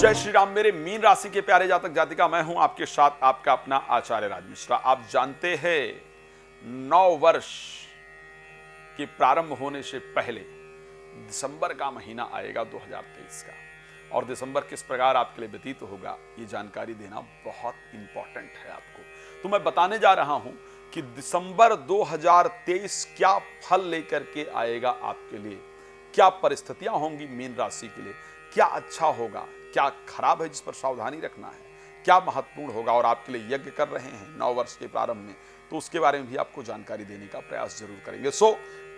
जय श्री राम। मेरे मीन राशि के प्यारे जातक जातिका, मैं हूं आपके साथ आपका अपना आचार्य राज मिश्रा। आप जानते हैं 9 वर्ष के प्रारंभ होने से पहले दिसंबर का महीना आएगा 2023 का, और दिसंबर किस प्रकार आपके लिए व्यतीत होगा ये जानकारी देना बहुत इंपॉर्टेंट है आपको। तो मैं बताने जा रहा हूं कि दिसंबर 2023 क्या फल लेकर के आएगा आपके लिए, क्या परिस्थितियां होंगी मीन राशि के लिए, क्या अच्छा होगा, क्या खराब है जिस पर सावधानी रखना है, क्या महत्वपूर्ण होगा, और आपके लिए यज्ञ कर रहे हैं 9 वर्ष के प्रारंभ में तो उसके बारे में भी आपको जानकारी देने का प्रयास जरूर करेंगे।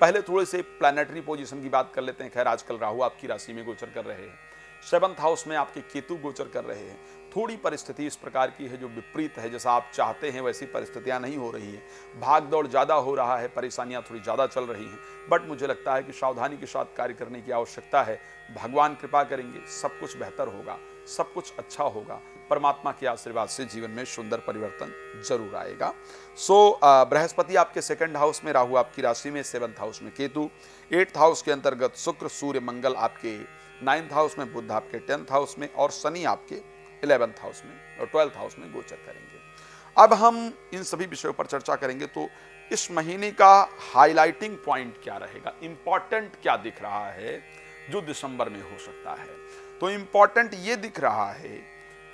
पहले थोड़े से प्लैनेटरी पोजीशन की बात कर लेते हैं। खैर, आजकल राहु आपकी राशि में गोचर कर रहे हैं, 7th हाउस में आपके केतु गोचर कर रहे हैं। थोड़ी परिस्थिति इस प्रकार की है जो विपरीत है, जैसा आप चाहते हैं वैसी परिस्थितियां नहीं हो रही हैं, भाग दौड़ ज़्यादा हो रहा है, परेशानियां थोड़ी ज़्यादा चल रही हैं, बट मुझे लगता है कि सावधानी के साथ कार्य करने की आवश्यकता है। भगवान कृपा करेंगे, सब कुछ बेहतर होगा, सब कुछ अच्छा होगा। परमात्मा के आशीर्वाद से जीवन में सुंदर परिवर्तन जरूर आएगा। बृहस्पति आपके 2nd हाउस में, राहु आपकी राशि में, 7th हाउस में केतु, 8th हाउस के अंतर्गत शुक्र, सूर्य, मंगल आपके 9th हाउस में, बुध आपके 10th हाउस में, और शनि आपके 11th हाउस में और 12th हाउस में गोचर करेंगे। अब हम इन सभी विषयों पर चर्चा करेंगे। तो इस महीने का हाईलाइटिंग पॉइंट क्या रहेगा, इंपॉर्टेंट क्या दिख रहा है जो दिसंबर में हो सकता है। तो इंपॉर्टेंट ये दिख रहा है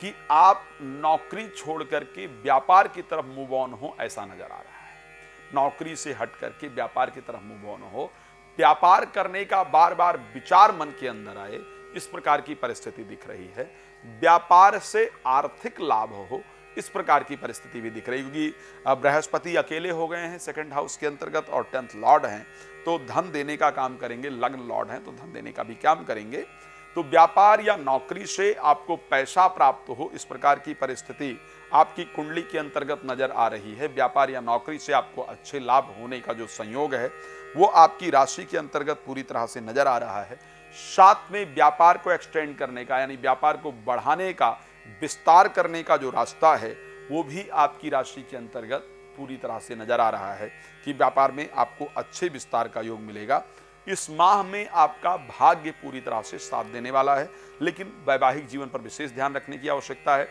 कि आप नौकरी छोड़ करके व्यापार की तरफ मूव ऑन हो, ऐसा नजर आ रहा है। नौकरी से हट करके व्यापार की तरफ मूव ऑन हो, व्यापार करने का बार बार विचार मन के अंदर आए, इस प्रकार की परिस्थिति दिख रही है। व्यापार से आर्थिक लाभ हो, इस प्रकार की परिस्थिति भी दिख रही है, क्योंकि बृहस्पति अकेले हो गए हैं 2nd हाउस के अंतर्गत और 10th लॉर्ड हैं, तो धन देने का काम करेंगे। लग्न लॉर्ड हैं तो धन देने का भी काम करेंगे। तो व्यापार या नौकरी से आपको पैसा प्राप्त हो, इस प्रकार की परिस्थिति आपकी कुंडली के अंतर्गत नजर आ रही है। व्यापार या नौकरी से आपको अच्छे लाभ होने का जो संयोग है वो आपकी राशि के अंतर्गत पूरी तरह से नजर आ रहा है। साथ में व्यापार को एक्सटेंड करने का, यानी व्यापार को बढ़ाने का, विस्तार करने का जो रास्ता है वो भी आपकी राशि के अंतर्गत पूरी तरह से नजर आ रहा है कि व्यापार में आपको अच्छे विस्तार का योग मिलेगा। इस माह में आपका भाग्य पूरी तरह से साथ देने वाला है, लेकिन वैवाहिक जीवन पर विशेष ध्यान रखने की आवश्यकता है।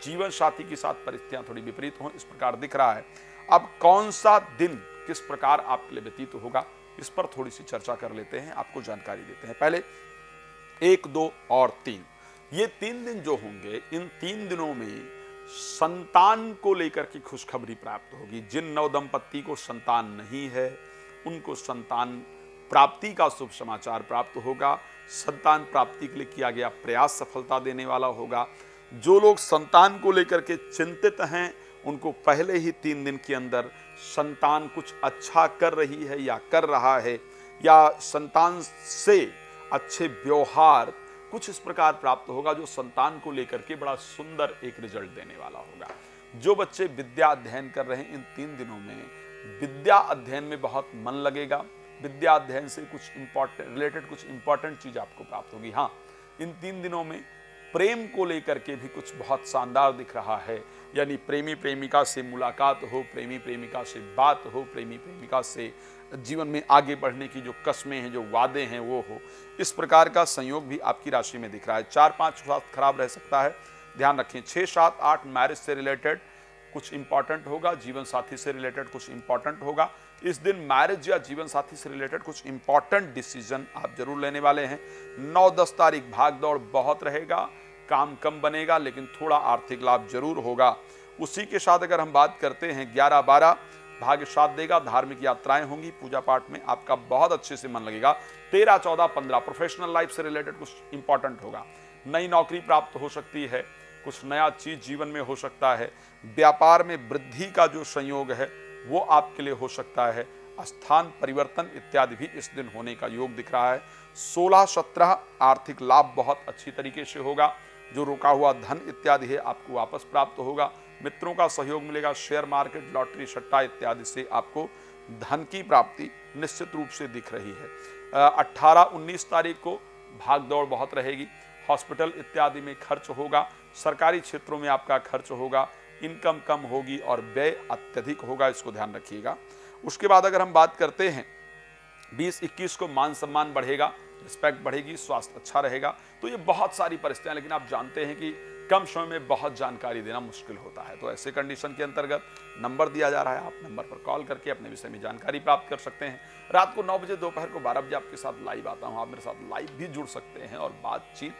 जीवन साथी के साथ परिस्थितियां थोड़ी विपरीत हों, इस प्रकार दिख रहा है। अब कौन सा दिन किस प्रकार आपके लिए व्यतीत होगा, इस पर थोड़ी सी चर्चा कर लेते हैं, आपको जानकारी देते हैं। पहले 1, 2 और 3, ये 3 दिन जो होंगे, इन 3 दिनों में संतान को लेकर की खुशखबरी प्राप्त होगी। जिन नवदंपति को संतान नहीं है उनको संतान प्राप्ति का शुभ समाचार प्राप्त होगा। संतान प्राप्ति के लिए किया गया प्रयास सफलता देने वाला होगा। जो लोग संतान को लेकर के चिंतित हैं उनको पहले ही 3 दिन के अंदर संतान कुछ अच्छा कर रही है या कर रहा है, या संतान से अच्छे व्यवहार कुछ इस प्रकार प्राप्त होगा जो संतान को लेकर के बड़ा सुंदर एक रिजल्ट देने वाला होगा। जो बच्चे विद्या अध्ययन कर रहे हैं, इन 3 दिनों में विद्या अध्ययन में बहुत मन लगेगा। विद्या अध्ययन से कुछ रिलेटेड कुछ इंपॉर्टेंट चीज आपको प्राप्त होगी। हाँ, इन 3 दिनों में प्रेम को लेकर के भी कुछ बहुत शानदार दिख रहा है, यानी प्रेमी प्रेमिका से मुलाकात हो, प्रेमी प्रेमिका से बात हो, प्रेमी प्रेमिका से जीवन में आगे बढ़ने की जो कस्में हैं, जो वादे हैं वो हो, इस प्रकार का संयोग भी आपकी राशि में दिख रहा है। 4, 5 स्वास्थ्य खराब रह सकता है, ध्यान रखें। 6, 7, 8 मैरिज से रिलेटेड कुछ इंपॉर्टेंट होगा, जीवन साथी से रिलेटेड कुछ इंपॉर्टेंट होगा। इस दिन मैरिज या जीवन साथी से रिलेटेड कुछ इंपॉर्टेंट डिसीजन आप जरूर लेने वाले हैं। 9, 10 तारीख भाग दौड़ बहुत रहेगा, काम कम बनेगा, लेकिन थोड़ा आर्थिक लाभ जरूर होगा। उसी के साथ अगर हम बात करते हैं 11, 12 भाग्य साथ देगा, धार्मिक यात्राएं होंगी, पूजा पाठ में आपका बहुत अच्छे से मन लगेगा। 13, 14, 15 प्रोफेशनल लाइफ से रिलेटेड कुछ इंपॉर्टेंट होगा। नई नौकरी प्राप्त हो सकती है, कुछ नया चीज जीवन में हो सकता है। व्यापार में वृद्धि का जो संयोग है वो आपके लिए हो सकता है। स्थान परिवर्तन इत्यादि भी इस दिन होने का योग दिख रहा है। 16, 17 आर्थिक लाभ बहुत अच्छी तरीके से होगा। जो रुका हुआ धन इत्यादि है आपको वापस प्राप्त होगा। मित्रों का सहयोग मिलेगा। शेयर मार्केट, लॉटरी, सट्टा इत्यादि से आपको धन की प्राप्ति निश्चित रूप से दिख रही है। 18, 19 तारीख को भाग दौड़ बहुत रहेगी। हॉस्पिटल इत्यादि में खर्च होगा, सरकारी क्षेत्रों में आपका खर्च होगा, इनकम कम होगी और व्यय अत्यधिक होगा, इसको ध्यान रखिएगा। उसके बाद अगर हम बात करते हैं 20-21 को मान सम्मान बढ़ेगा, रिस्पेक्ट बढ़ेगी, स्वास्थ्य अच्छा रहेगा। तो ये बहुत सारी परिस्थितियां, लेकिन आप जानते हैं कि कम समय में बहुत जानकारी देना मुश्किल होता है। तो ऐसे कंडीशन के अंतर्गत नंबर दिया जा रहा है, आप नंबर पर कॉल करके अपने विषय में जानकारी प्राप्त कर सकते हैं। रात को 9 बजे, दोपहर को 12 बजे आपके साथ लाइव आता हूं। आप मेरे साथ लाइव भी जुड़ सकते हैं और बातचीत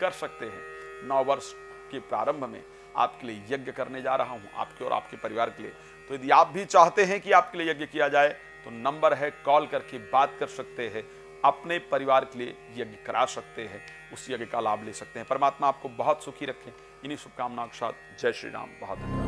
कर सकते हैं। 9 वर्ष के प्रारंभ में आपके लिए यज्ञ करने जा रहा हूं, आपके और आपके परिवार के लिए। तो यदि आप भी चाहते हैं कि आपके लिए यज्ञ किया जाए, तो नंबर है, कॉल करके बात कर सकते हैं, अपने परिवार के लिए यज्ञ करा सकते हैं, उस यज्ञ का लाभ ले सकते हैं। परमात्मा आपको बहुत सुखी रखें। इन्हीं शुभकामनाओं के साथ जय श्री राम। बहुत धन्यवाद।